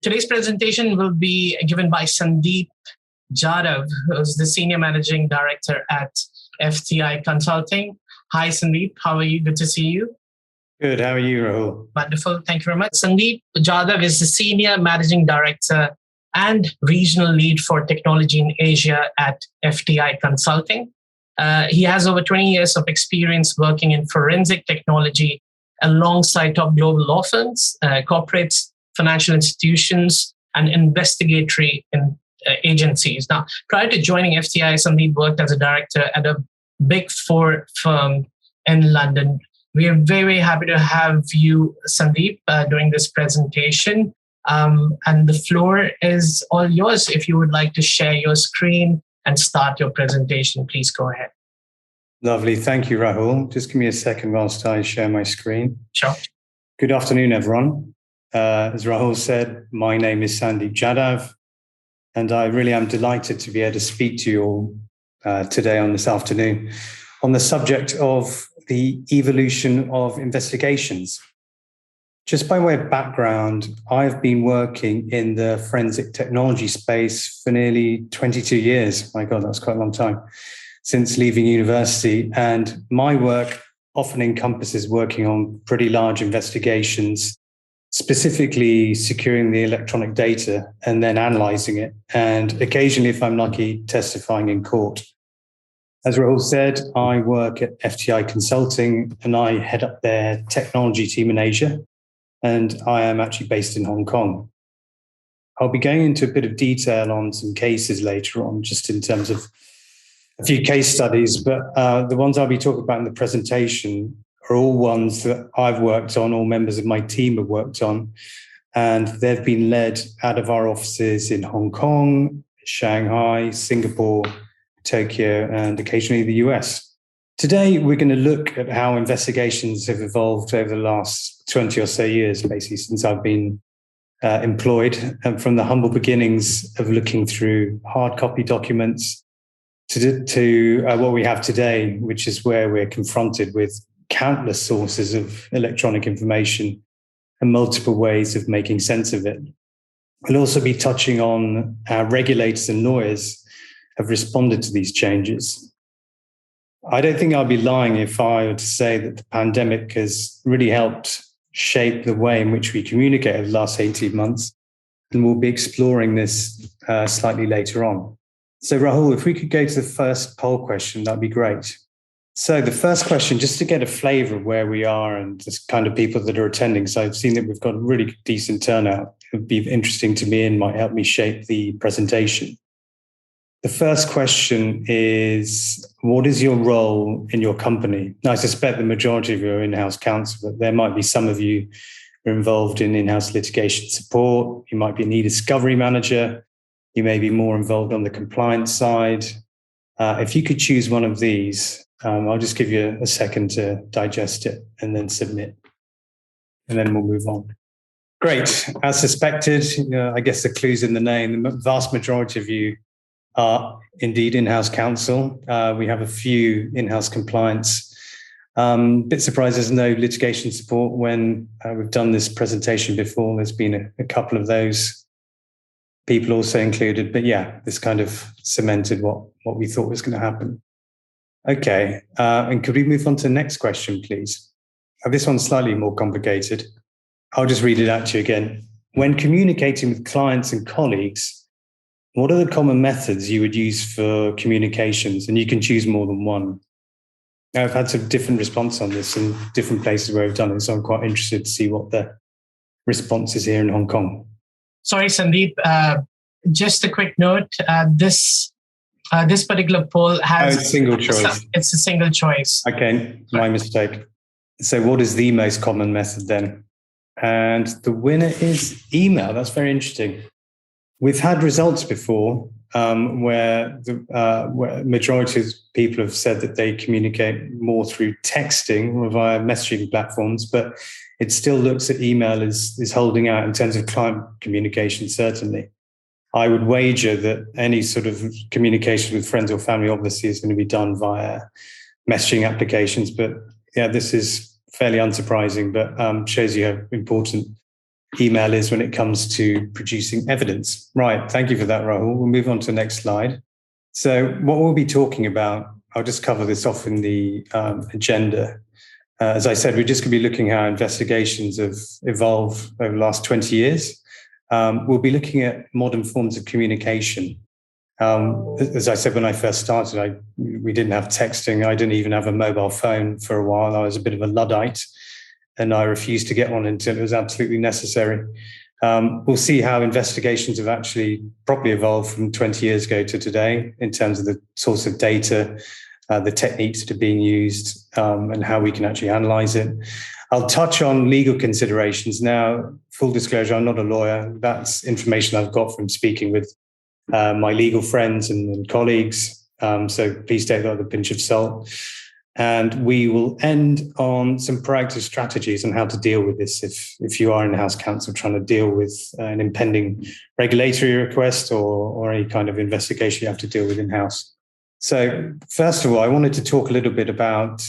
Today's presentation will be given by Sandeep Jadav, who's the Senior Managing Director at FTI Consulting. Hi, Sandeep. How are you? Good to see you. Good. How are you, Rahul? Wonderful. Thank you very much. Sandeep Jadav is the Senior Managing Director and Regional Lead for Technology in Asia at FTI Consulting. He has over 20 years of experience working in forensic technology alongside top global law firms, corporates, financial institutions, and investigatory agencies. Now, prior to joining FTI, Sandeep worked as a director at a Big Four firm in London. We are very, very happy to have you, Sandeep, during this presentation. And the floor is all yours. If you would like to share your screen and start your presentation, please go ahead. Lovely. Thank you, Rahul. Just give me a second whilst I share my screen. Sure. Good afternoon, everyone. As Rahul said, my name is Sandeep Jadav, and I really am delighted to be able to speak to you all today on this afternoon on the subject of the evolution of investigations. Just by way of background, I've been working in the forensic technology space for nearly 22 years. My God, that's quite a long time since leaving university. And my work often encompasses working on pretty large investigations, specifically securing the electronic data and then analyzing it. And occasionally, if I'm lucky, testifying in court. As Rahul said, I work at FTI Consulting and I head up their technology team in Asia. And I am actually based in Hong Kong. I'll be going into a bit of detail on some cases later on, just in terms of a few case studies, but the ones I'll be talking about in the presentation are all ones that I've worked on, or members of my team have worked on, and they've been led out of our offices in Hong Kong, Shanghai, Singapore, Tokyo, and occasionally the US. Today, we're going to look at how investigations have evolved over the last 20 or so years, basically, since I've been employed, and from the humble beginnings of looking through hard copy documents to what we have today, which is where we're confronted with countless sources of electronic information and multiple ways of making sense of it. We'll also be touching on how regulators and lawyers have responded to these changes. I don't think I'd be lying if I were to say that the pandemic has really helped shape the way in which we communicate over the last 18 months, and we'll be exploring this slightly later on. So Rahul, if we could go to the first poll question, that'd be great. So the first question, just to get a flavour of where we are and the kind of people that are attending. So I've seen that we've got a really decent turnout. It would be interesting to me and might help me shape the presentation. The first question is, what is your role in your company? Now, I suspect the majority of you are in-house counsel, but there might be some of you who are involved in in-house litigation support. You might be an e-discovery manager. You may be more involved on the compliance side. If you could choose one of these, I'll just give you a second to digest it and then submit. And then we'll move on. Great. As suspected, I guess the clue's in the name. The vast majority of you are indeed in-house counsel. We have a few in-house compliance. Bit surprised there's no litigation support when we've done this presentation before. There's been a couple of those people also included. But yeah, this kind of cemented what we thought was going to happen. Okay. And could we move on to the next question, please? This one's slightly more complicated. I'll just read it out to you again. When communicating with clients and colleagues, what are the common methods you would use for communications? And you can choose more than one. Now, I've had some different response on this in different places where I've done it, so I'm quite interested to see what the response is here in Hong Kong. Sorry, Sandeep. Just a quick note. This particular poll has... it's single choice. It's a single choice. Okay, my mistake. So what is the most common method then? And the winner is email. That's very interesting. We've had results before where the majority of people have said that they communicate more through texting or via messaging platforms, but it still looks at email as holding out in terms of client communication, certainly. I would wager that any sort of communication with friends or family obviously is going to be done via messaging applications. But yeah, this is fairly unsurprising, but shows you how important email is when it comes to producing evidence. Right, thank you for that, Rahul. We'll move on to the next slide. So what we'll be talking about, I'll just cover this off in the agenda. As I said, we're just going to be looking at how investigations have evolved over the last 20 years. We'll be looking at modern forms of communication. As I said, when I first started, we didn't have texting. I didn't even have a mobile phone for a while. I was a bit of a Luddite, and I refused to get one until it was absolutely necessary. We'll see how investigations have actually properly evolved from 20 years ago to today in terms of the source of data, the techniques that are being used, and how we can actually analyze it. I'll touch on legal considerations. Now, full disclosure, I'm not a lawyer. That's information I've got from speaking with my legal friends and colleagues. So please take that with a pinch of salt. And we will end on some proactive strategies on how to deal with this if you are in-house counsel trying to deal with an impending regulatory request or any kind of investigation you have to deal with in-house. So first of all, I wanted to talk a little bit about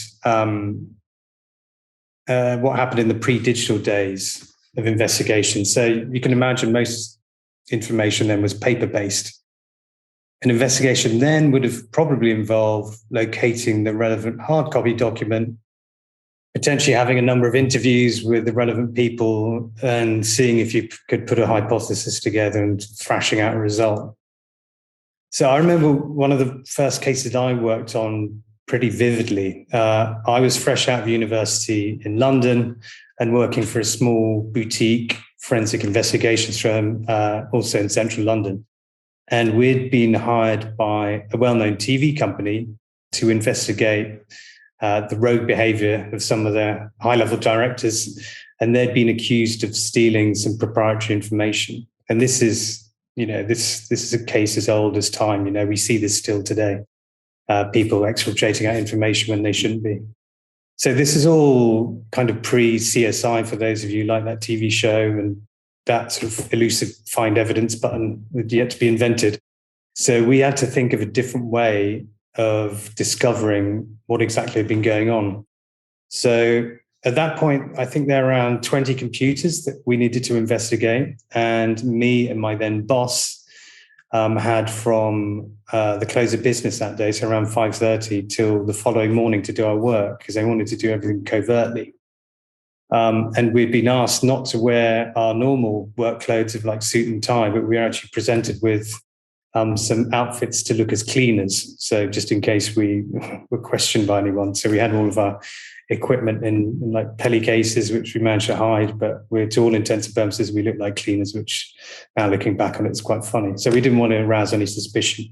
what happened in the pre-digital days of investigation. So you can imagine most information then was paper-based. An investigation then would have probably involved locating the relevant hard copy document, potentially having a number of interviews with the relevant people and seeing if you could put a hypothesis together and thrashing out a result. So I remember one of the first cases I worked on pretty vividly. I was fresh out of university in London and working for a small boutique forensic investigations firm, also in central London. And we'd been hired by a well-known TV company to investigate the rogue behavior of some of their high-level directors. And they'd been accused of stealing some proprietary information. And this is, this is a case as old as time. We see this still today. People exfiltrating out information when they shouldn't be. So this is all kind of pre-CSI for those of you who like that TV show, and that sort of elusive find evidence button had yet to be invented. So we had to think of a different way of discovering what exactly had been going on. So at that point, I think there were around 20 computers that we needed to investigate. And me and my then boss had from the close of business that day, so around 5:30 till the following morning to do our work, because they wanted to do everything covertly. And we'd been asked not to wear our normal work clothes of like suit and tie, but we were actually presented with some outfits to look as cleaners. So just in case we were questioned by anyone. So we had all of our equipment in like pelly cases, which we managed to hide, but we're, to all intents and purposes, we look like cleaners, which now looking back on it is quite funny. So we didn't want to arouse any suspicion.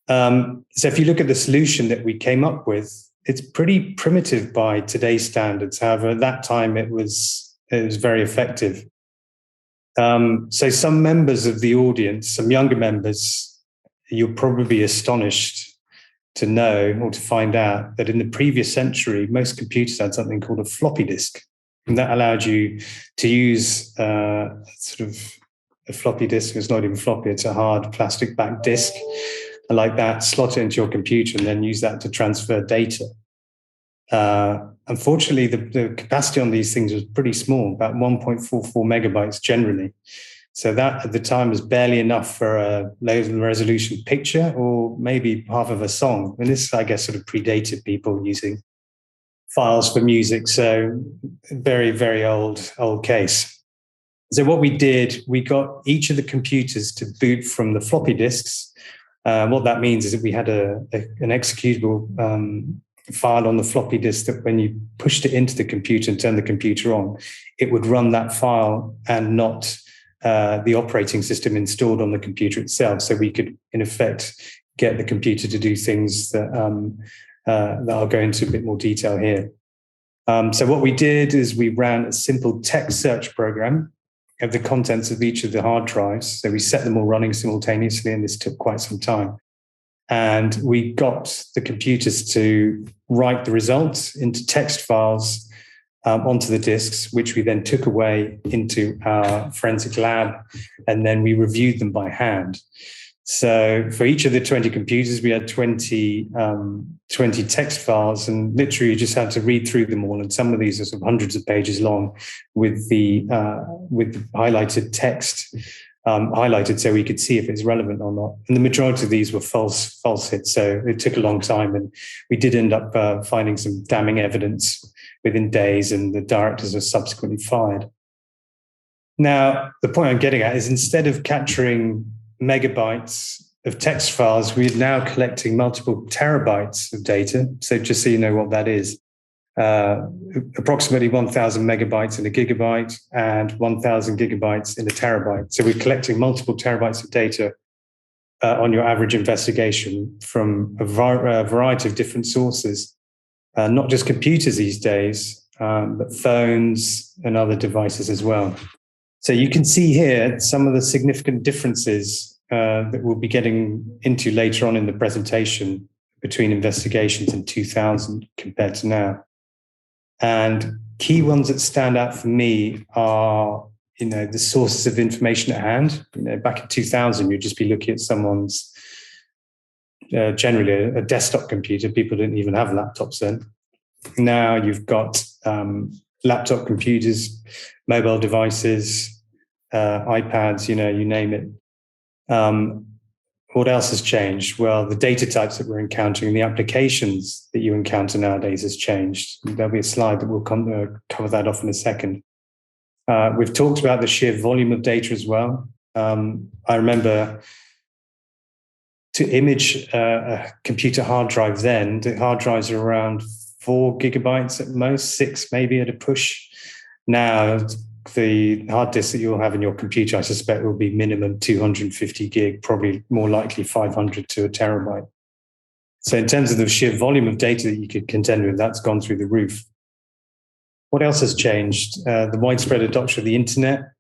So if you look at the solution that we came up with, it's pretty primitive by today's standards. However, at that time, it was very effective. So some members of the audience, some younger members, you'll probably be astonished to know or to find out that in the previous century, most computers had something called a floppy disk. And that allowed you to use sort of a floppy disk. It's not even floppy, it's a hard plastic back disk. And like that, slot it into your computer and then use that to transfer data. Unfortunately, the capacity on these things was pretty small, about 1.44 megabytes generally. So that at the time was barely enough for a low resolution picture or maybe half of a song. And this, I guess, sort of predated people using files for music. So very, very old case. So what we did, we got each of the computers to boot from the floppy disks. What that means is that we had an executable file on the floppy disk that when you pushed it into the computer and turned the computer on, it would run that file and not the operating system installed on the computer itself. So we could, in effect, get the computer to do things that I'll go into a bit more detail here. So what we did is we ran a simple text search program of the contents of each of the hard drives. So we set them all running simultaneously, and this took quite some time. And we got the computers to write the results into text files onto the disks, which we then took away into our forensic lab, and then we reviewed them by hand. So for each of the 20 computers, we had 20 text files, and literally you just had to read through them all. And some of these are sort of hundreds of pages long with the highlighted text highlighted so we could see if it's relevant or not. And the majority of these were false hits. So it took a long time, and we did end up finding some damning evidence within days, and the directors were subsequently fired. Now, the point I'm getting at is instead of capturing megabytes of text files, we're now collecting multiple terabytes of data. So just so you know what that is, approximately 1,000 megabytes in a gigabyte and 1,000 gigabytes in a terabyte. So we're collecting multiple terabytes of data on your average investigation from a variety of different sources, not just computers these days, but phones and other devices as well. So you can see here some of the significant differences that we'll be getting into later on in the presentation between investigations in 2000 compared to now. And key ones that stand out for me are, the sources of information at hand. Back in 2000, you'd just be looking at someone's, generally a desktop computer. People didn't even have laptops then. Now you've got laptop computers, mobile devices, iPads, you name it. What else has changed? Well, the data types that we're encountering, the applications that you encounter nowadays has changed. There'll be a slide that will cover that off in a second. We've talked about the sheer volume of data as well. I remember to image a computer hard drive then, the hard drives are around 4 gigabytes at most, 6 maybe at a push. Now, the hard disk that you'll have in your computer, I suspect, will be minimum 250 gig, probably more likely 500 to a terabyte. So in terms of the sheer volume of data that you could contend with, that's gone through the roof. What else has changed? The widespread adoption of the internet.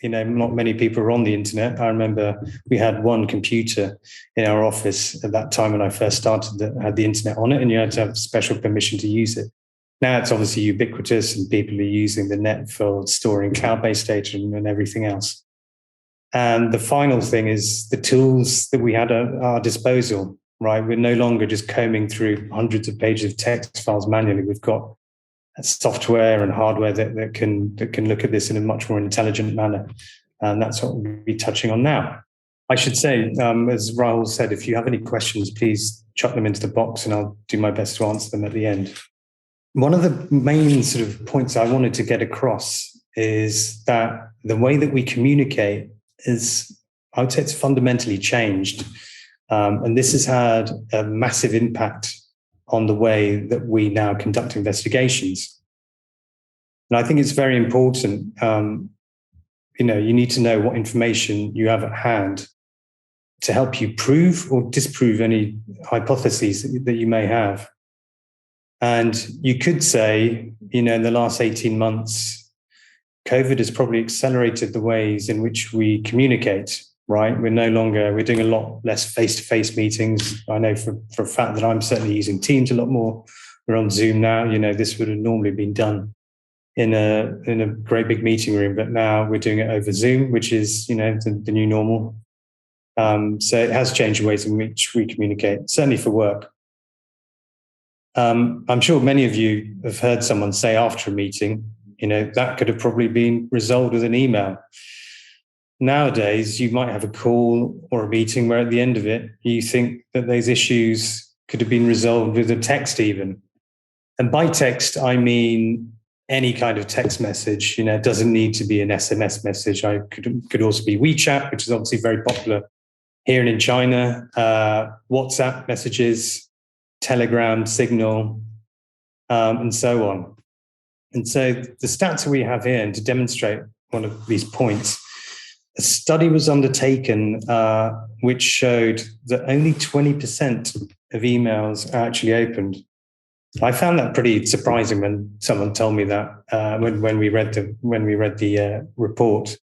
Not many people are on the internet. I remember we had one computer in our office at that time when I first started that had the internet on it, and you had to have special permission to use it. Now it's obviously ubiquitous, and people are using the net for storing cloud-based data and everything else. And the final thing is the tools that we had at our disposal, right? We're no longer just combing through hundreds of pages of text files manually. We've got software and hardware that can look at this in a much more intelligent manner. And that's what we'll be touching on now. I should say, as Rahul said, if you have any questions, please chuck them into the box and I'll do my best to answer them at the end. One of the main sort of points I wanted to get across is that the way that we communicate is, I would say, it's fundamentally changed. And this has had a massive impact on the way that we now conduct investigations. And I think it's very important, you need to know what information you have at hand to help you prove or disprove any hypotheses that you may have. And you could say, in the last 18 months, COVID has probably accelerated the ways in which we communicate, right? We're doing a lot less face-to-face meetings. I know for a fact that I'm certainly using Teams a lot more. We're on Zoom now. This would have normally been done in a great big meeting room, but now we're doing it over Zoom, which is, the new normal. So it has changed the ways in which we communicate, certainly for work. I'm sure many of you have heard someone say after a meeting, that could have probably been resolved with an email. Nowadays, you might have a call or a meeting where at the end of it, you think that those issues could have been resolved with a text even. And by text, I mean any kind of text message. It doesn't need to be an SMS message. I could also be WeChat, which is obviously very popular here and in China, WhatsApp messages, Telegram, Signal, and so on. And so the stats that we have here, and to demonstrate one of these points, a study was undertaken which showed that only 20% of emails are actually opened. I found that pretty surprising when someone told me that when we read the report.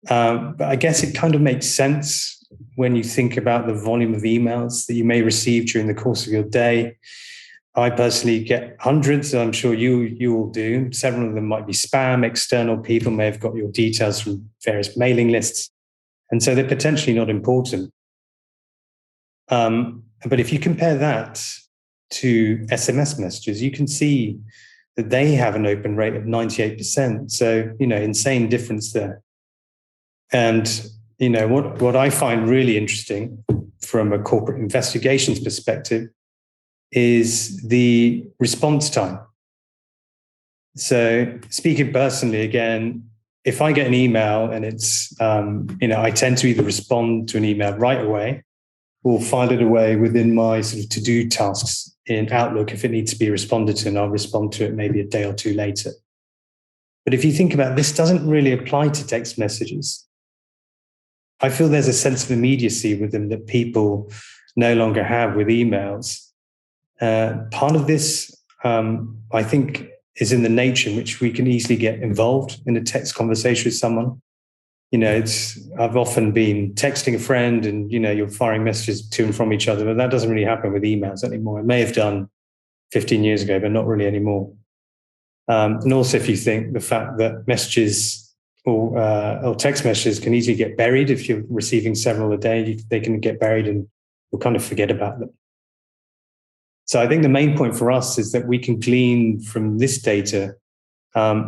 But I guess it kind of makes sense when you think about the volume of emails that you may receive during the course of your day. I personally get hundreds, I'm sure you all do. Several of them might be spam. External people may have got your details from various mailing lists. And so they're potentially not important. But if you compare that to SMS messages, you can see that they have an open rate of 98%. So, insane difference there. And, what I find really interesting from a corporate investigations perspective is the response time. So speaking personally, again, if I get an email and it's, I tend to either respond to an email right away or file it away within my sort of to-do tasks in Outlook if it needs to be responded to, and I'll respond to it maybe a day or two later. But if you think about it, this doesn't really apply to text messages. I feel there's a sense of immediacy with them that people no longer have with emails. Part of this, I think, is in the nature in which we can easily get involved in a text conversation with someone. I've often been texting a friend and, you're firing messages to and from each other, but that doesn't really happen with emails anymore. It may have done 15 years ago, but not really anymore. And also, if you think the fact that messages or text messages can easily get buried, if you're receiving several a day, they can get buried and you'll kind of forget about them. So I think the main point for us is that we can glean from this data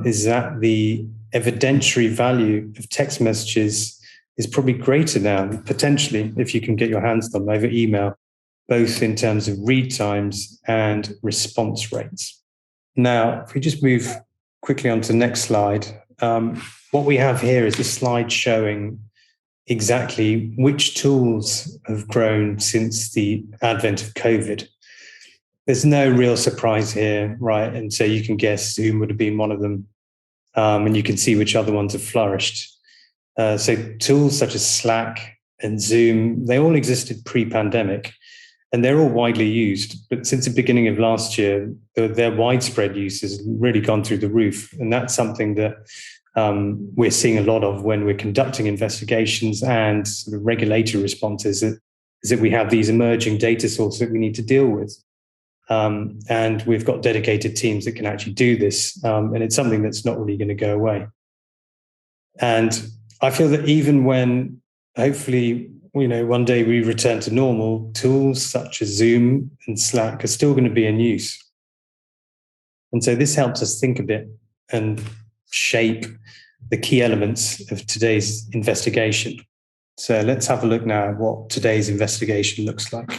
is that the evidentiary value of text messages is probably greater now, potentially, if you can get your hands on them over email, both in terms of read times and response rates. Now, if we just move quickly on to the next slide, what we have here is a slide showing exactly which tools have grown since the advent of COVID. There's no real surprise here, right? And so you can guess Zoom would have been one of them. And you can see which other ones have flourished. So tools such as Slack and Zoom, they all existed pre-pandemic and they're all widely used. But since the beginning of last year, their widespread use has really gone through the roof. And that's something that we're seeing a lot of when we're conducting investigations and sort of regulatory responses, is that we have these emerging data sources that we need to deal with. And we've got dedicated teams that can actually do this. And it's something that's not really going to go away. And I feel that even when hopefully, one day we return to normal, tools such as Zoom and Slack are still going to be in use. And so this helps us think a bit and shape the key elements of today's investigation. So let's have a look now at what today's investigation looks like.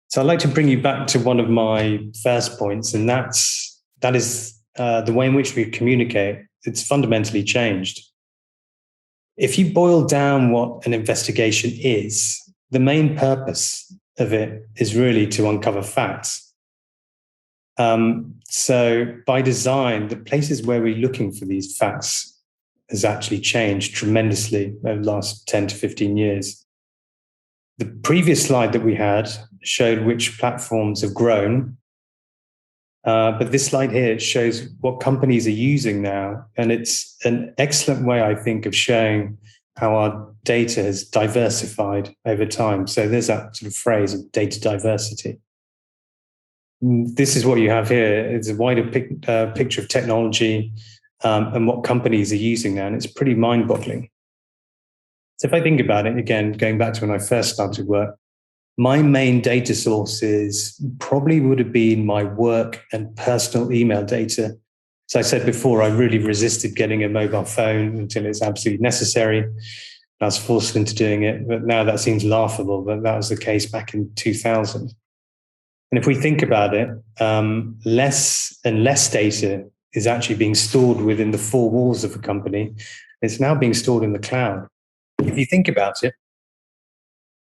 So I'd like to bring you back to one of my first points, and that is the way in which we communicate. It's fundamentally changed. If you boil down what an investigation is, the main purpose of it is really to uncover facts. So by design, the places where we're looking for these facts has actually changed tremendously over the last 10 to 15 years. The previous slide that we had showed which platforms have grown. But this slide here shows what companies are using now. And it's an excellent way, I think, of showing how our data has diversified over time. So there's that sort of phrase of data diversity. This is what you have here. It's a wider picture of technology and what companies are using now. And it's pretty mind-boggling. So if I think about it, again, going back to when I first started work, my main data sources probably would have been my work and personal email data. So I said before, I really resisted getting a mobile phone until it's absolutely necessary. I was forced into doing it, but now that seems laughable, but that was the case back in 2000. And if we think about it, less and less data is actually being stored within the four walls of a company. It's now being stored in the cloud. If you think about it,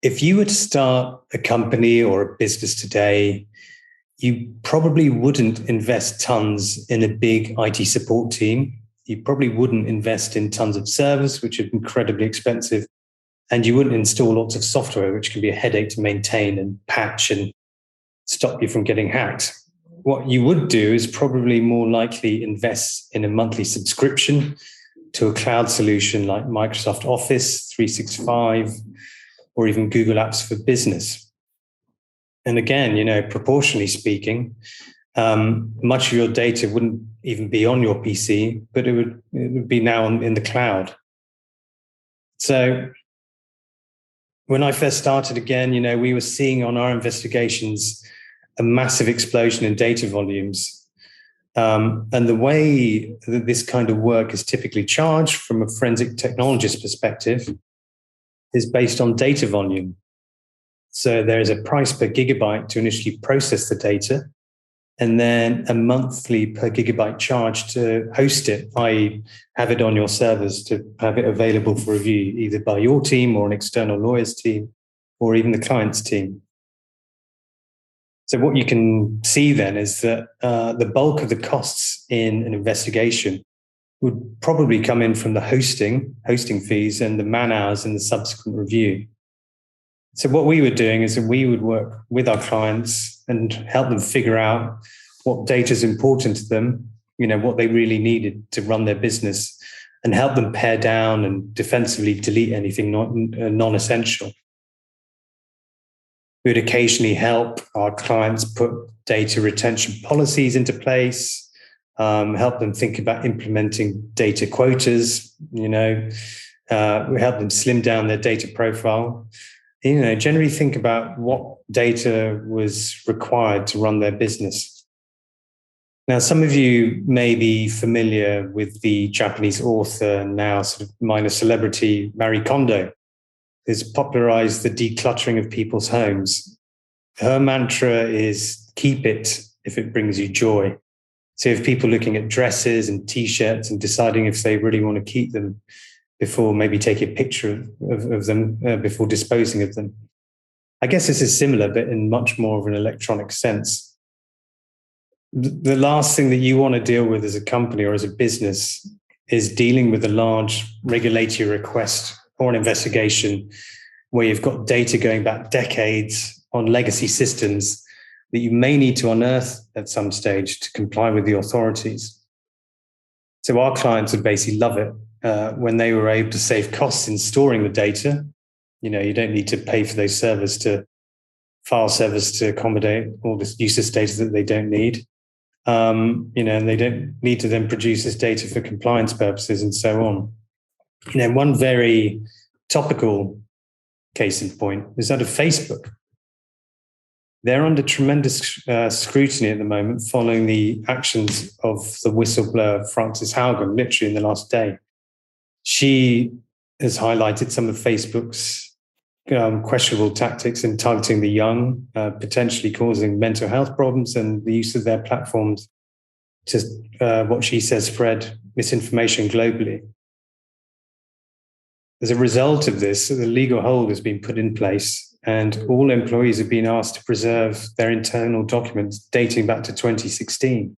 if you were to start a company or a business today, you probably wouldn't invest tons in a big IT support team. You probably wouldn't invest in tons of servers, which are incredibly expensive. And you wouldn't install lots of software, which can be a headache to maintain and patch and stop you from getting hacked. What you would do is probably more likely invest in a monthly subscription to a cloud solution like Microsoft Office 365 or even Google Apps for Business. And again, proportionally speaking, much of your data wouldn't even be on your PC, but it would be now in the cloud. So when I first started again, we were seeing on our investigations a massive explosion in data volumes. And the way that this kind of work is typically charged from a forensic technologist perspective is based on data volume. So there is a price per gigabyte to initially process the data, and then a monthly per gigabyte charge to host it, i.e. have it on your servers to have it available for review, either by your team or an external lawyer's team, or even the client's team. So what you can see then is that the bulk of the costs in an investigation would probably come in from the hosting fees and the man hours in the subsequent review. So what we were doing is that we would work with our clients and help them figure out what data is important to them, what they really needed to run their business, and help them pare down and defensively delete anything non-essential. We would occasionally help our clients put data retention policies into place, help them think about implementing data quotas, we help them slim down their data profile, generally think about what data was required to run their business. Now, some of you may be familiar with the Japanese author, now sort of minor celebrity, Marie Kondo, who's popularized the decluttering of people's homes. Her mantra is keep it if it brings you joy. So if people looking at dresses and T-shirts and deciding if they really want to keep them before maybe taking a picture of them before disposing of them. I guess this is similar, but in much more of an electronic sense. The last thing that you want to deal with as a company or as a business is dealing with a large regulatory request or an investigation where you've got data going back decades on legacy systems that you may need to unearth at some stage to comply with the authorities. So our clients would basically love it when they were able to save costs in storing the data. You don't need to pay for those file servers to accommodate all this useless data that they don't need. And they don't need to then produce this data for compliance purposes and so on. One very topical case in point is that of Facebook. They're under tremendous scrutiny at the moment following the actions of the whistleblower Frances Haugen, literally in the last day. She has highlighted some of Facebook's questionable tactics in targeting the young, potentially causing mental health problems, and the use of their platforms to, what she says, spread misinformation globally. As a result of this, the legal hold has been put in place, and all employees have been asked to preserve their internal documents dating back to 2016.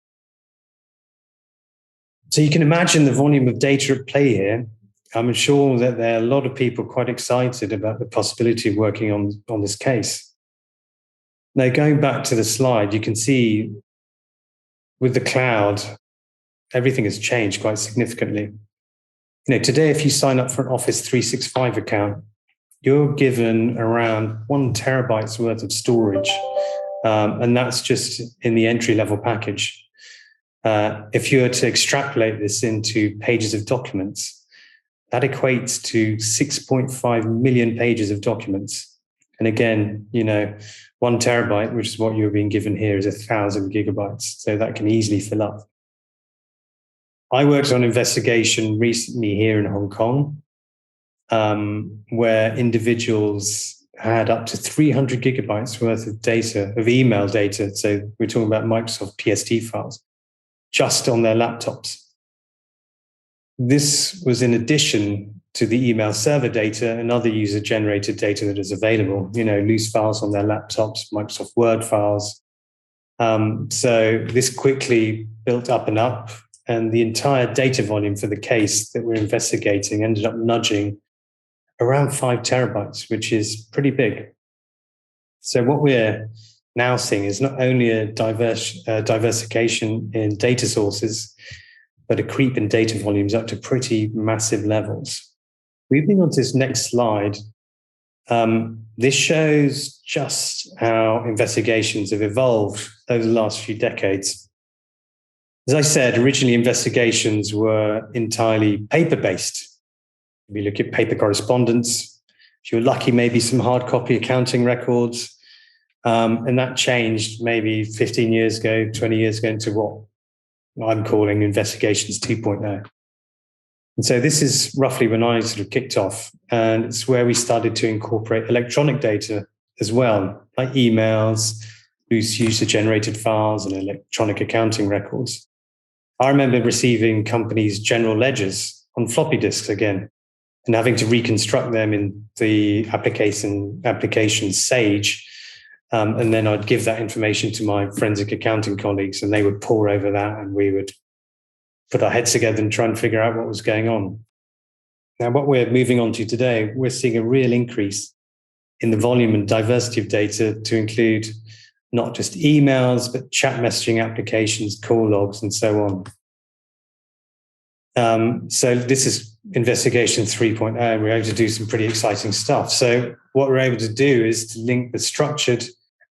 So you can imagine the volume of data at play here. I'm sure that there are a lot of people quite excited about the possibility of working on this case. Now, going back to the slide, you can see with the cloud, everything has changed quite significantly. Today, if you sign up for an Office 365 account, you're given around 1 terabyte's worth of storage. And that's just in the entry-level package. If you were to extrapolate this into pages of documents, that equates to 6.5 million pages of documents. And again, 1 terabyte, which is what you're being given here, is 1,000 gigabytes. So that can easily fill up. I worked on investigation recently here in Hong Kong, where individuals had up to 300 gigabytes worth of data, of email data. So we're talking about Microsoft PSD files, just on their laptops. This was in addition to the email server data and other user-generated data that is available, loose files on their laptops, Microsoft Word files. So this quickly built up, and the entire data volume for the case that we're investigating ended up nudging around 5 terabytes, which is pretty big. So what we're now seeing is not only a diversification in data sources, but a creep in data volumes up to pretty massive levels. Moving on to this next slide, this shows just how investigations have evolved over the last few decades. As I said, originally investigations were entirely paper-based. We look at paper correspondence, If you're lucky, maybe some hard copy accounting records. And that changed maybe 15 years ago, 20 years ago into what I'm calling Investigations 2.0. And so this is roughly when I sort of kicked off. And it's where we started to incorporate electronic data as well, like emails, loose user-generated files, and electronic accounting records. I remember receiving companies' general ledgers on floppy disks again, and having to reconstruct them in the application Sage. And then I'd give that information to my forensic accounting colleagues, and they would pore over that, and we would put our heads together and try and figure out what was going on. Now, what we're moving on to today, we're seeing a real increase in the volume and diversity of data to include not just emails, but chat messaging applications, call logs, and so on. So this is Investigation 3.0. We're able to do some pretty exciting stuff. So what we're able to do is to link the structured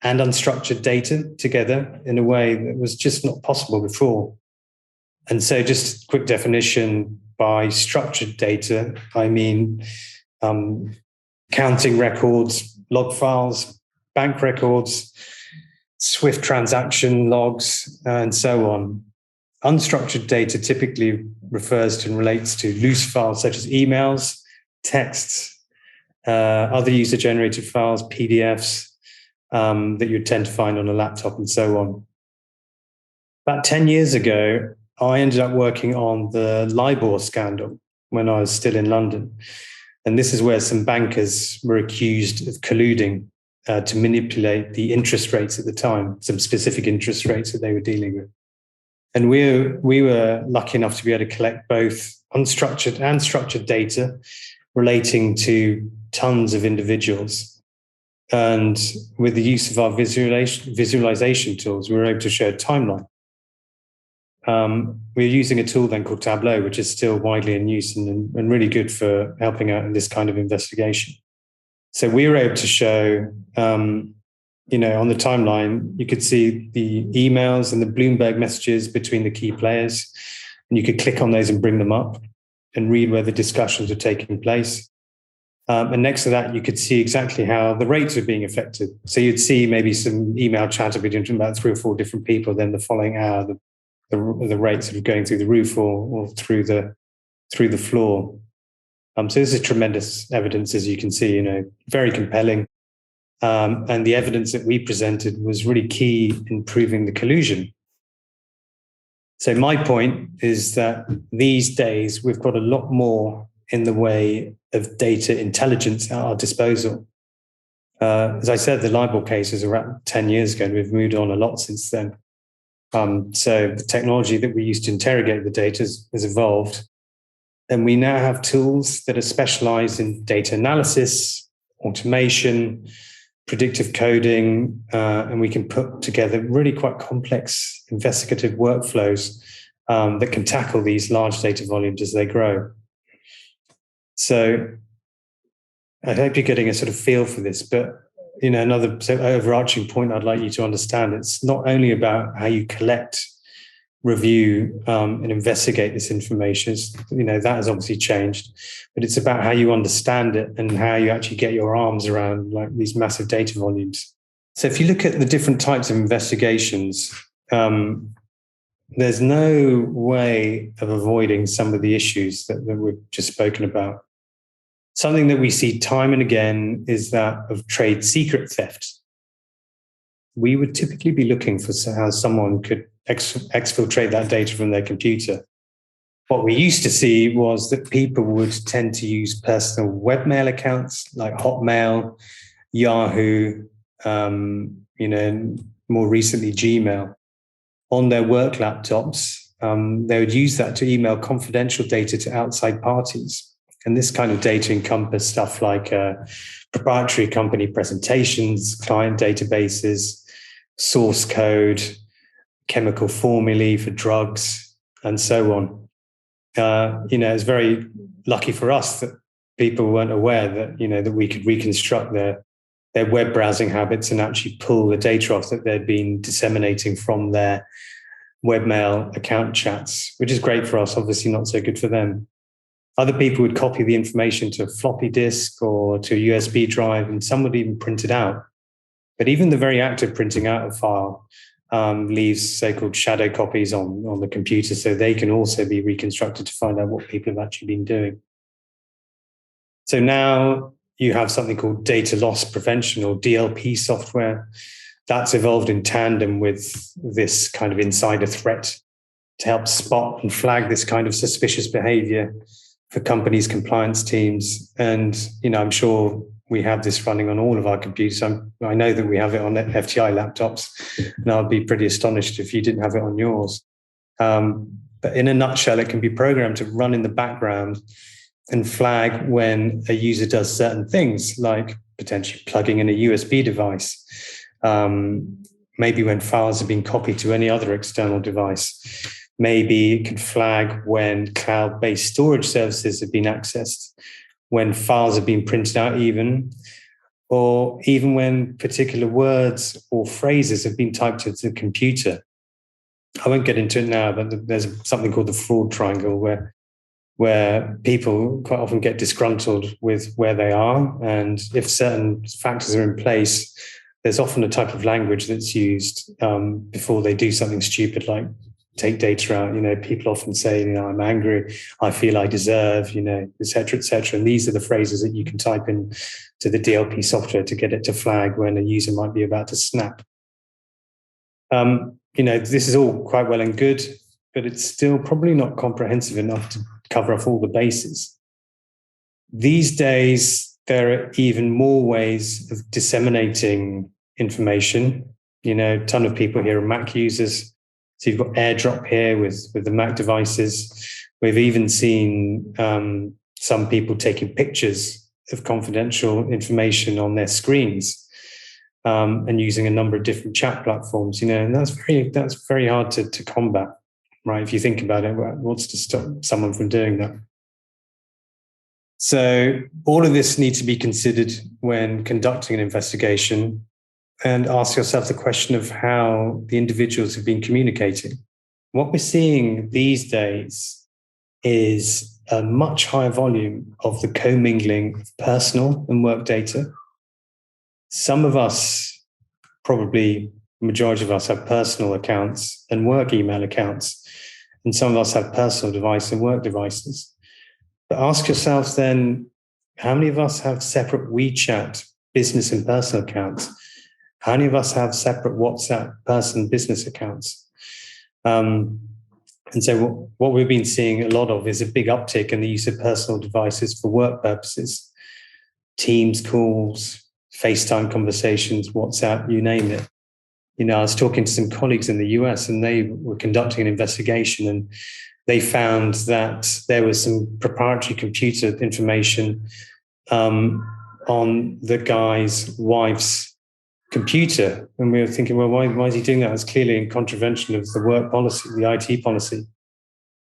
and unstructured data together in a way that was just not possible before. And so just a quick definition, by structured data, I mean counting records, log files, bank records, Swift transaction logs, and so on. Unstructured data typically refers to and relates to loose files such as emails, texts, other user-generated files, PDFs that you'd tend to find on a laptop, and so on. About 10 years ago, I ended up working on the LIBOR scandal when I was still in London. And this is where some bankers were accused of colluding to manipulate the interest rates at the time, some specific interest rates that they were dealing with. And we were lucky enough to be able to collect both unstructured and structured data relating to tons of individuals. And with the use of our visualization tools, we were able to show a timeline. We're using a tool then called Tableau, which is still widely in use and really good for helping out in this kind of investigation. So we were able to show, on the timeline, you could see the emails and the Bloomberg messages between the key players, and you could click on those and bring them up and read where the discussions are taking place. And next to that, you could see exactly how the rates are being affected. So you'd see maybe some email chatter between about 3 or 4 different people. Then the following hour, the rates sort of going through the roof or through the floor. So this is tremendous evidence, as you can see, very compelling. And the evidence that we presented was really key in proving the collusion. So my point is that these days we've got a lot more in the way of data intelligence at our disposal. As I said, the LIBOR case was around 10 years ago, and we've moved on a lot since then. So the technology that we use to interrogate the data has evolved. And we now have tools that are specialized in data analysis, automation, predictive coding, and we can put together really quite complex investigative workflows that can tackle these large data volumes as they grow. So I hope you're getting a sort of feel for this, but another overarching point I'd like you to understand, it's not only about how you collect, review, and investigate this information. That has obviously changed, but it's about how you understand it and how you actually get your arms around like these massive data volumes. So if you look at the different types of investigations, there's no way of avoiding some of the issues that we've just spoken about. Something that we see time and again is that of trade secret theft. We would typically be looking for how someone could exfiltrate that data from their computer. What we used to see was that people would tend to use personal webmail accounts like Hotmail, Yahoo, more recently Gmail, on their work laptops. They would use that to email confidential data to outside parties. And this kind of data encompassed stuff like proprietary company presentations, client databases, source code, chemical formulae for drugs, and so on. It's very lucky for us that people weren't aware that, that we could reconstruct their web browsing habits and actually pull the data off that they'd been disseminating from their webmail account chats, which is great for us, obviously not so good for them. Other people would copy the information to a floppy disk or to a USB drive, and some would even print it out. But even the very act of printing out a file leaves so-called shadow copies on the computer, so they can also be reconstructed to find out what people have actually been doing. So now you have something called data loss prevention, or DLP software. That's evolved in tandem with this kind of insider threat to help spot and flag this kind of suspicious behavior for companies' compliance teams. And, I'm sure we have this running on all of our computers. I know that we have it on FTI laptops, and I'd be pretty astonished if you didn't have it on yours. But in a nutshell, it can be programmed to run in the background and flag when a user does certain things, like potentially plugging in a USB device, maybe when files have been copied to any other external device. Maybe it can flag when cloud-based storage services have been accessed, when files have been printed out even, or even when particular words or phrases have been typed into the computer. I won't get into it now, but there's something called the fraud triangle where people quite often get disgruntled with where they are. And if certain factors are in place, there's often a type of language that's used before they do something stupid like take data out. People often say, I'm angry, I feel I deserve, et cetera, et cetera. And these are the phrases that you can type in to the DLP software to get it to flag when a user might be about to snap. This is all quite well and good, but it's still probably not comprehensive enough to cover off all the bases. These days, there are even more ways of disseminating information. A ton of people here are Mac users. So you've got AirDrop here with the Mac devices. We've even seen some people taking pictures of confidential information on their screens and using a number of different chat platforms. And that's very hard to combat, right? If you think about it, what's to stop someone from doing that? So all of this needs to be considered when conducting an investigation, and ask yourself the question of how the individuals have been communicating. What we're seeing these days is a much higher volume of the commingling of personal and work data. Some of us, probably the majority of us, have personal accounts and work email accounts, and some of us have personal device and work devices. But ask yourselves then, how many of us have separate WeChat business and personal accounts? How many of us have separate WhatsApp person business accounts? And so what we've been seeing a lot of is a big uptick in the use of personal devices for work purposes. Teams calls, FaceTime conversations, WhatsApp, you name it. I was talking to some colleagues in the US, and they were conducting an investigation, and they found that there was some proprietary computer information on the guy's wife's computer. And we were thinking, well, why is he doing that? It's clearly in contravention of the work policy, the IT policy.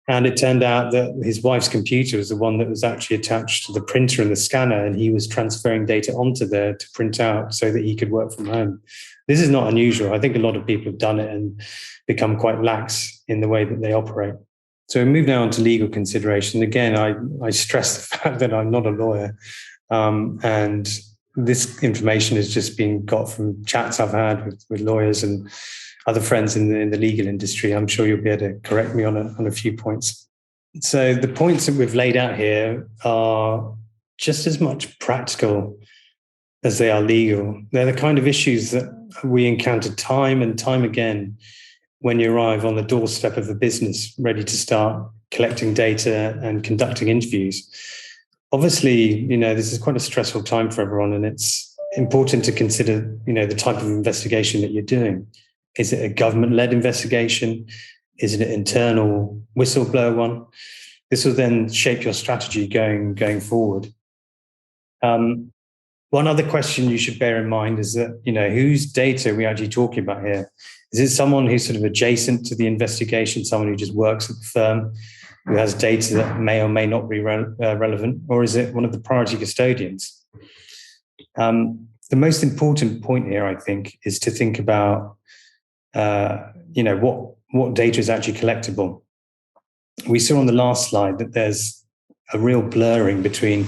And it turned out that his wife's computer was the one that was actually attached to the printer and the scanner, and he was transferring data onto there to print out so that he could work from home. This is not unusual. I think a lot of people have done it and become quite lax in the way that they operate. So we move now on to legal consideration. Again, I stress the fact that I'm not a lawyer, and this information has just been got from chats I've had with lawyers and other friends in the legal industry. I'm sure you'll be able to correct me on a few points. So the points that we've laid out here are just as much practical as they are legal. They're the kind of issues that we encounter time and time again when you arrive on the doorstep of a business ready to start collecting data and conducting interviews. Obviously, this is quite a stressful time for everyone, and it's important to consider, the type of investigation that you're doing. Is it a government-led investigation? Is it an internal whistleblower one? This will then shape your strategy going forward. One other question you should bear in mind is that, whose data are we actually talking about here? Is it someone who's sort of adjacent to the investigation, someone who just works at the firm, who has data that may or may not be relevant, or is it one of the priority custodians? The most important point here, I think, is to think about, what data is actually collectible. We saw on the last slide that there's a real blurring between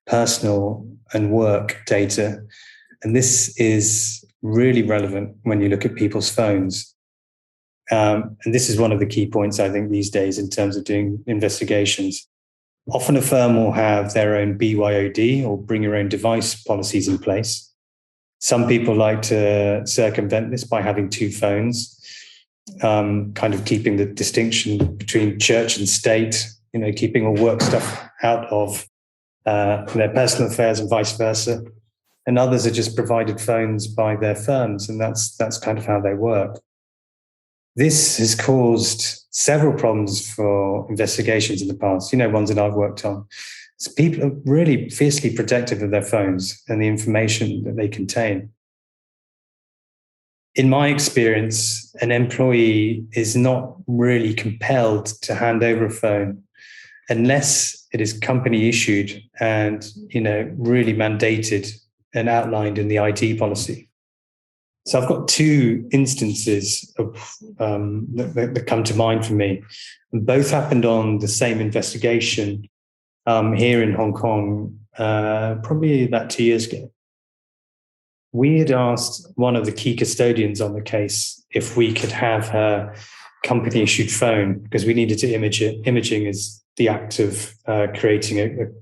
personal and work data. And this is really relevant when you look at people's phones. And this is one of the key points, I think, these days in terms of doing investigations. Often a firm will have their own BYOD, or bring your own device, policies in place. Some people like to circumvent this by having two phones, kind of keeping the distinction between church and state, keeping all work stuff out of their personal affairs and vice versa. And others are just provided phones by their firms, and that's kind of how they work. This has caused several problems for investigations in the past, ones that I've worked on. So people are really fiercely protective of their phones and the information that they contain. In my experience, an employee is not really compelled to hand over a phone unless it is company issued and, really mandated and outlined in the IT policy. So I've got two instances of, that come to mind for me. And both happened on the same investigation here in Hong Kong, probably about 2 years ago. We had asked one of the key custodians on the case if we could have her company-issued phone, because we needed to image it. Imaging is the act of creating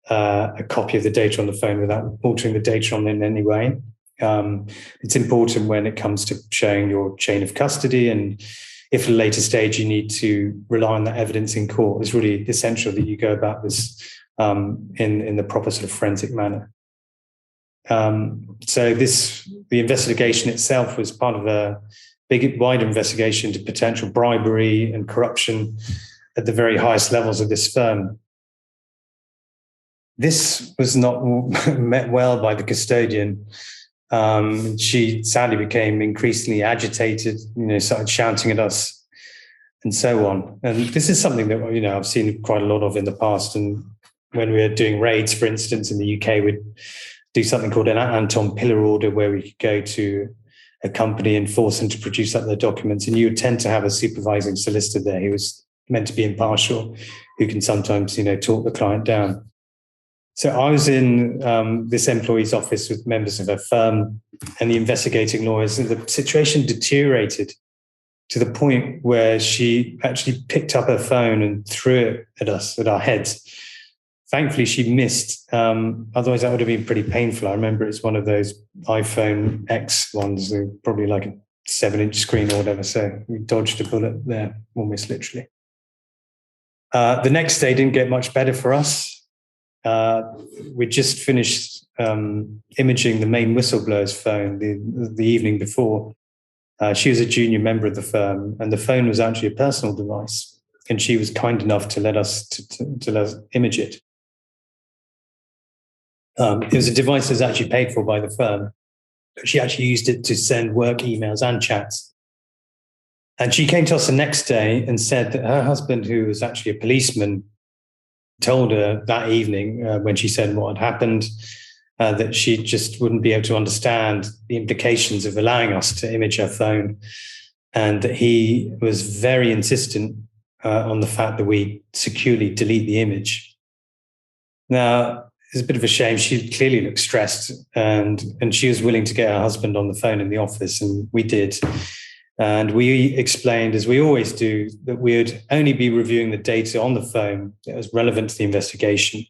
a copy of the data on the phone without altering the data on it in any way. It's important when it comes to showing your chain of custody, and if at a later stage you need to rely on that evidence in court, it's really essential that you go about this in the proper sort of forensic manner. So the investigation itself was part of a wider investigation into potential bribery and corruption at the very highest levels of this firm. This was not met well by the custodian. She sadly became increasingly agitated, started shouting at us and so on. And this is something that, I've seen quite a lot of in the past. And when we were doing raids, for instance, in the UK, we'd do something called an Anton Pillar order, where we could go to a company and force them to produce up their documents. And you would tend to have a supervising solicitor there who was meant to be impartial, who can sometimes, talk the client down. So I was in this employee's office with members of her firm and the investigating lawyers, and the situation deteriorated to the point where she actually picked up her phone and threw it at us, at our heads. Thankfully, she missed. Otherwise, that would have been pretty painful. I remember it's one of those iPhone X ones, probably like a 7-inch screen or whatever. So we dodged a bullet there, almost literally. The next day didn't get much better for us. We just finished imaging the main whistleblower's phone the evening before. She was a junior member of the firm, and the phone was actually a personal device. And she was kind enough to let us to let us image it. It was a device that was actually paid for by the firm. She actually used it to send work emails and chats. And she came to us the next day and said that her husband, who was actually a policeman, told her that evening when she said what had happened, that she just wouldn't be able to understand the implications of allowing us to image her phone, and that he was very insistent on the fact that we securely delete the image. Now, it's a bit of a shame. She clearly looked stressed, and she was willing to get her husband on the phone in the office, and we did. And we explained, as we always do, that we would only be reviewing the data on the phone that was relevant to the investigation.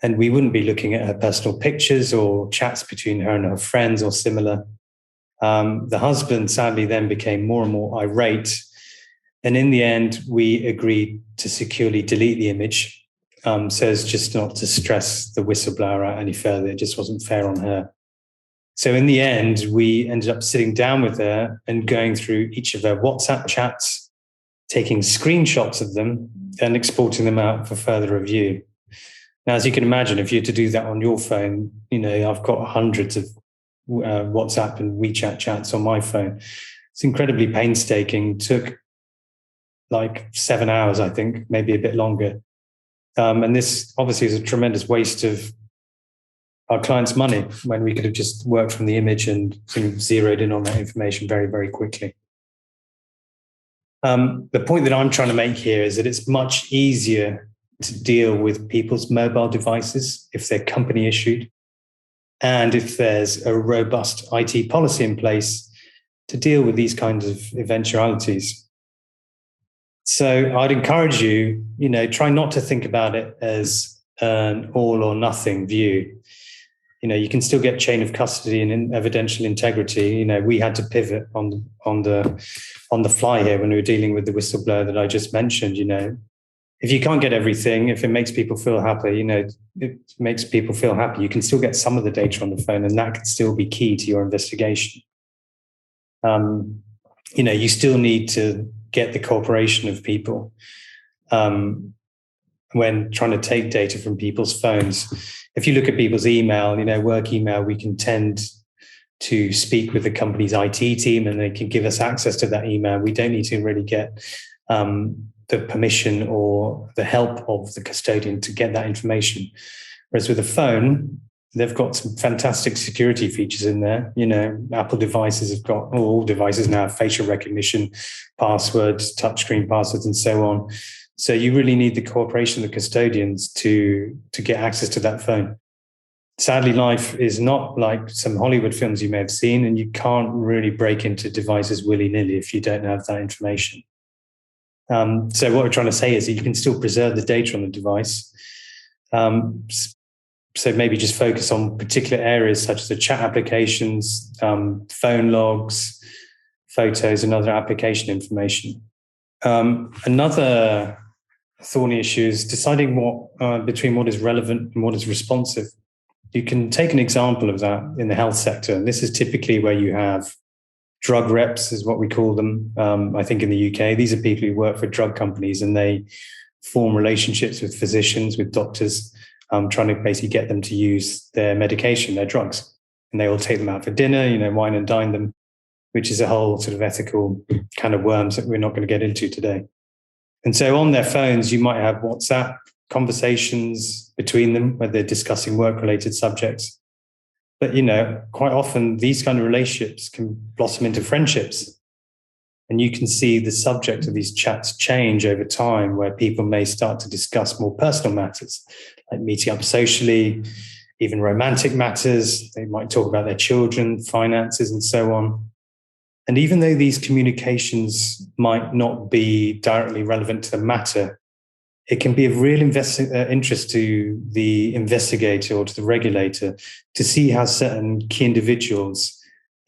And we wouldn't be looking at her personal pictures or chats between her and her friends or similar. The husband sadly then became more and more irate. And in the end, we agreed to securely delete the image, so as just not to stress the whistleblower out any further. It just wasn't fair on her. So in the end, we ended up sitting down with her and going through each of her WhatsApp chats, taking screenshots of them and exporting them out for further review. Now, as you can imagine, if you had to do that on your phone, I've got hundreds of WhatsApp and WeChat chats on my phone. It's incredibly painstaking. It took like 7 hours, I think, maybe a bit longer. And this obviously is a tremendous waste of our clients' money when we could have just worked from the image and zeroed in on that information very, very quickly. The point that I'm trying to make here is that it's much easier to deal with people's mobile devices if they're company issued, and if there's a robust IT policy in place to deal with these kinds of eventualities. So I'd encourage you, try not to think about it as an all or nothing view. You can still get chain of custody and evidential integrity. We had to pivot on the fly here when we were dealing with the whistleblower that I just mentioned. If you can't get everything, if it makes people feel happy, it makes people feel happy. You can still get some of the data on the phone, and that can still be key to your investigation. You still need to get the cooperation of people when trying to take data from people's phones. If you look at people's email, work email, we can tend to speak with the company's IT team and they can give us access to that email. We don't need to really get the permission or the help of the custodian to get that information. Whereas with a phone, they've got some fantastic security features in there. Apple devices have got, all devices now have facial recognition, passwords, touchscreen passwords, and so on. So you really need the cooperation of the custodians to get access to that phone. Sadly, life is not like some Hollywood films you may have seen, and you can't really break into devices willy-nilly if you don't have that information. So what we're trying to say is that you can still preserve the data on the device. So maybe just focus on particular areas such as the chat applications, phone logs, photos, and other application information. Another thorny issue is deciding between what is relevant and what is responsive. You can take an example of that in the health sector. And this is typically where you have drug reps, is what we call them, I think in the UK. These are people who work for drug companies and they form relationships with physicians, with doctors, trying to basically get them to use their medication, their drugs. And they all take them out for dinner, wine and dine them, which is a whole sort of ethical kind of worms that we're not going to get into today. And so on their phones, you might have WhatsApp conversations between them where they're discussing work-related subjects. But, quite often these kind of relationships can blossom into friendships. And you can see the subject of these chats change over time, where people may start to discuss more personal matters, like meeting up socially, even romantic matters. They might talk about their children, finances, and so on. And even though these communications might not be directly relevant to the matter, it can be of real interest to the investigator or to the regulator to see how certain key individuals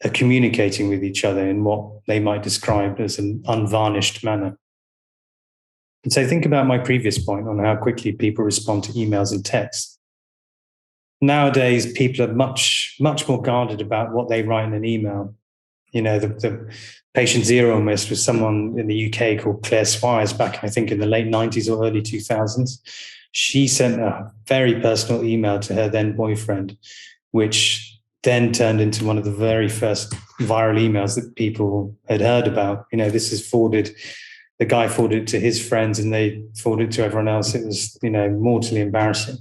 are communicating with each other in what they might describe as an unvarnished manner. And so think about my previous point on how quickly people respond to emails and texts. Nowadays, people are much, much more guarded about what they write in an email. The patient zero almost was someone in the UK called Claire Swires back, I think, in the late 90s or early 2000s. She sent a very personal email to her then boyfriend, which then turned into one of the very first viral emails that people had heard about. This is forwarded, the guy forwarded it to his friends and they forwarded it to everyone else. It was, mortally embarrassing.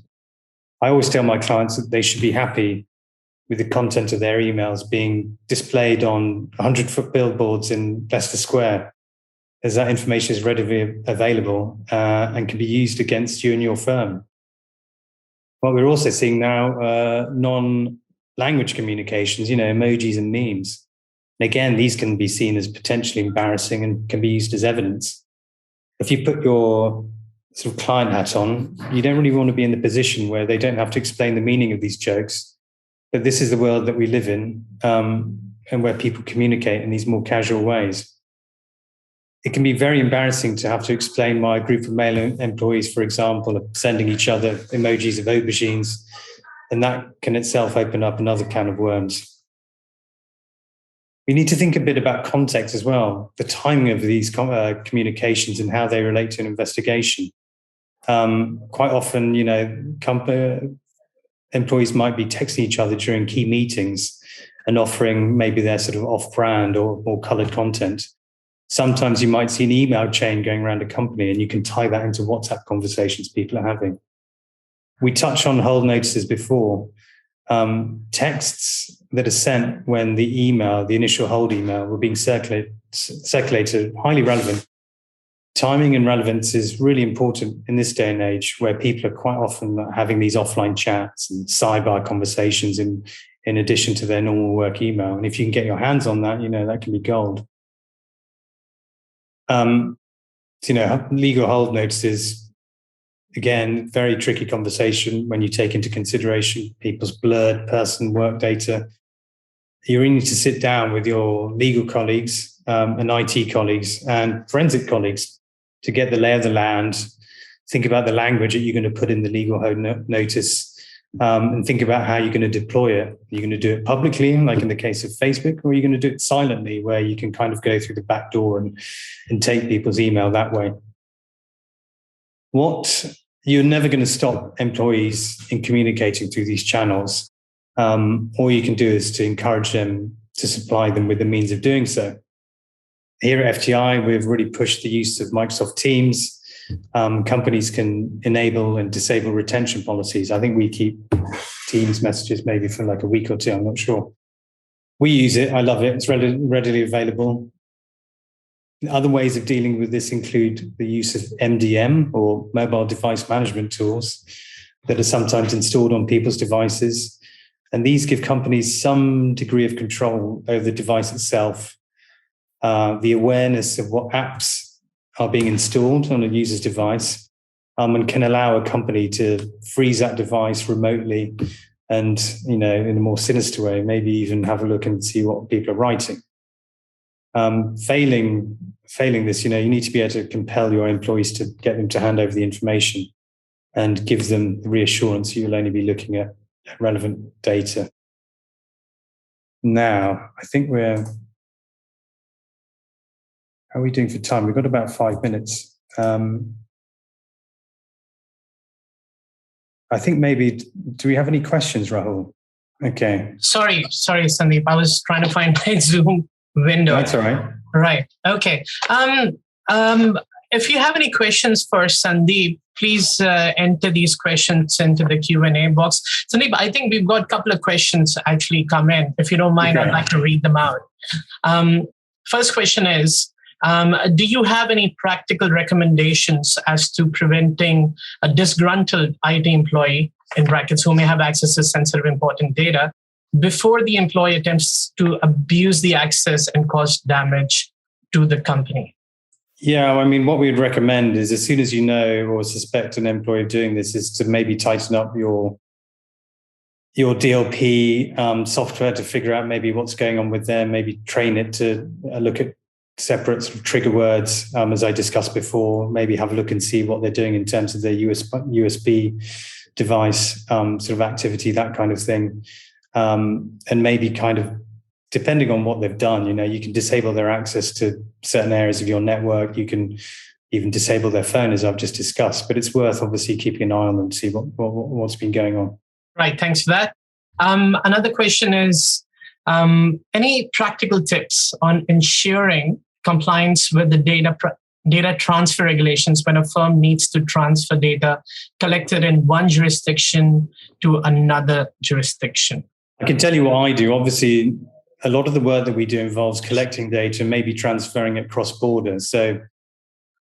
I always tell my clients that they should be happy with the content of their emails being displayed on 100-foot billboards in Leicester Square, as that information is readily available and can be used against you and your firm. What we're also seeing now, non-language communications, emojis and memes. And again, these can be seen as potentially embarrassing and can be used as evidence. If you put your sort of client hat on, you don't really want to be in the position where they don't have to explain the meaning of these jokes. But this is the world that we live in, and where people communicate in these more casual ways. It can be very embarrassing to have to explain why a group of male employees, for example, are sending each other emojis of aubergines, and that can itself open up another can of worms. We need to think a bit about context as well, the timing of these communications and how they relate to an investigation. Quite often, employees might be texting each other during key meetings and offering maybe their sort of off-brand or more colored content. Sometimes you might see an email chain going around a company and you can tie that into WhatsApp conversations people are having. We touched on hold notices before. Texts that are sent when the initial hold email, were being circulated, highly relevant. timing and relevance is really important in this day and age, where people are quite often having these offline chats and sidebar conversations in addition to their normal work email. And if you can get your hands on that, that can be gold. Legal hold notices, again, very tricky conversation when you take into consideration people's blurred person work data. You really need to sit down with your legal colleagues and IT colleagues and forensic colleagues to get the lay of the land, think about the language that you're going to put in the legal hold notice, and think about how you're going to deploy it. You're going to do it publicly, like in the case of Facebook, or you're going to do it silently, where you can kind of go through the back door and take people's email that way. You're never going to stop employees in communicating through these channels. All you can do is to encourage them to supply them with the means of doing so. Here at FTI, we've really pushed the use of Microsoft Teams. Companies can enable and disable retention policies. I think we keep Teams messages maybe for like a week or two, I'm not sure. We use it. I love it. It's readily available. Other ways of dealing with this include the use of MDM, or mobile device management tools, that are sometimes installed on people's devices. And these give companies some degree of control over the device itself, the awareness of what apps are being installed on a user's device, and can allow a company to freeze that device remotely and, in a more sinister way, maybe even have a look and see what people are writing. Failing this, you need to be able to compel your employees to get them to hand over the information and give them the reassurance you'll only be looking at relevant data. Now, I think how are we doing for time? We've got about 5 minutes. I think maybe, do we have any questions, Rahul? Okay. Sorry, Sandeep. I was trying to find my Zoom window. That's all right. Right. Okay. If you have any questions for Sandeep, please enter these questions into the Q&A box. Sandeep, I think we've got a couple of questions actually come in. If you don't mind, okay. I'd like to read them out. First question is, do you have any practical recommendations as to preventing a disgruntled IT employee, in brackets, who may have access to sensitive important data, before the employee attempts to abuse the access and cause damage to the company? Yeah, what we would recommend is, as soon as you know or suspect an employee doing this, is to maybe tighten up your DLP software to figure out maybe what's going on with them, maybe train it to look at separate sort of trigger words, as I discussed before, maybe have a look and see what they're doing in terms of their USB device sort of activity, that kind of thing. And maybe kind of, depending on what they've done, you can disable their access to certain areas of your network. You can even disable their phone, as I've just discussed. But it's worth obviously keeping an eye on them to see what's been going on. Right. Thanks for that. Another question is, any practical tips on ensuring compliance with the data transfer regulations when a firm needs to transfer data collected in one jurisdiction to another jurisdiction? I can tell you what I do. Obviously, a lot of the work that we do involves collecting data and maybe transferring it cross-border. So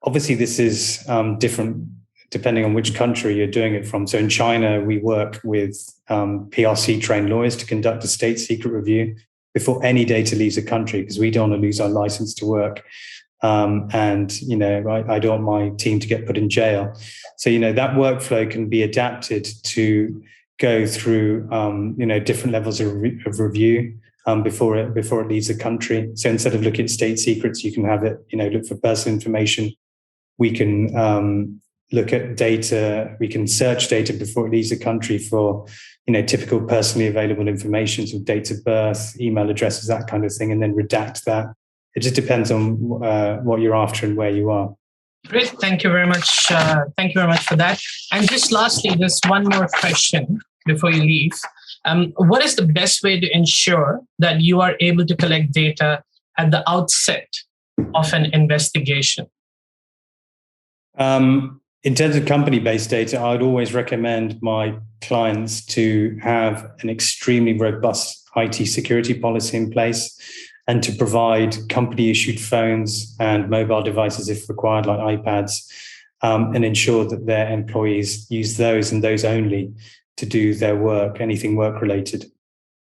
obviously this is different depending on which country you're doing it from. So in China, we work with PRC-trained lawyers to conduct a state secret review before any data leaves the country, because we don't want to lose our license to work. And, I don't want my team to get put in jail. So, that workflow can be adapted to go through, different levels of review before it leaves the country. So instead of looking at state secrets, you can have it, look for personal information. We can look at data. We can search data before it leaves the country for, typical personally available information, so dates of birth, email addresses, that kind of thing, and then redact that. It just depends on what you're after and where you are. Great. Thank you very much. Thank you very much for that. And just lastly, just one more question before you leave. What is the best way to ensure that you are able to collect data at the outset of an investigation? In terms of company-based data, I would always recommend my clients to have an extremely robust IT security policy in place and to provide company-issued phones and mobile devices, if required, like iPads, and ensure that their employees use those and those only to do their work, anything work-related.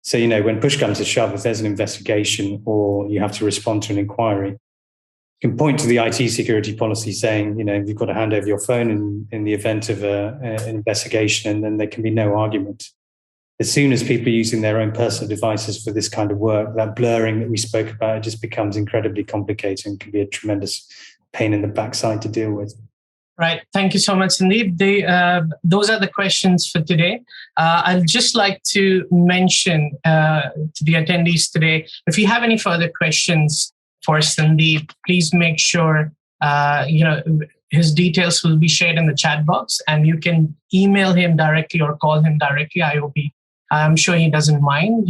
So, when push comes to shove, if there's an investigation or you have to respond to an inquiry, you can point to the IT security policy saying, you've got to hand over your phone in the event of an investigation, and then there can be no argument. As soon as people are using their own personal devices for this kind of work, that blurring that we spoke about, it just becomes incredibly complicated and can be a tremendous pain in the backside to deal with. Right. Thank you so much, Sandeep. Those are the questions for today. I'd just like to mention to the attendees today, if you have any further questions for Sandeep, please make sure, his details will be shared in the chat box, and you can email him directly or call him directly. I'm sure he doesn't mind.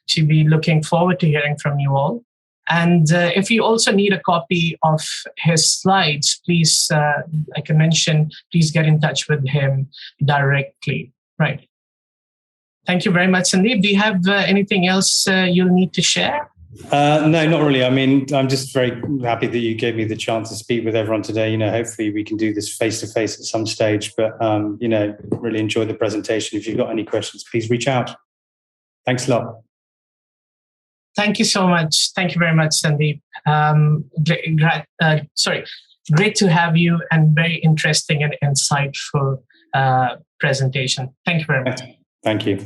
She'll be looking forward to hearing from you all. And if you also need a copy of his slides, please, like I mentioned, please get in touch with him directly. Right. Thank you very much, Sandeep. Do you have anything else you'll need to share? No, not really. I mean, I'm just very happy that you gave me the chance to speak with everyone today. Hopefully we can do this face-to-face at some stage, but, really enjoyed the presentation. If you've got any questions, please reach out. Thanks a lot. Thank you so much. Thank you very much, Sandeep. Great to have you, and very interesting and insightful presentation. Thank you very much. Thank you.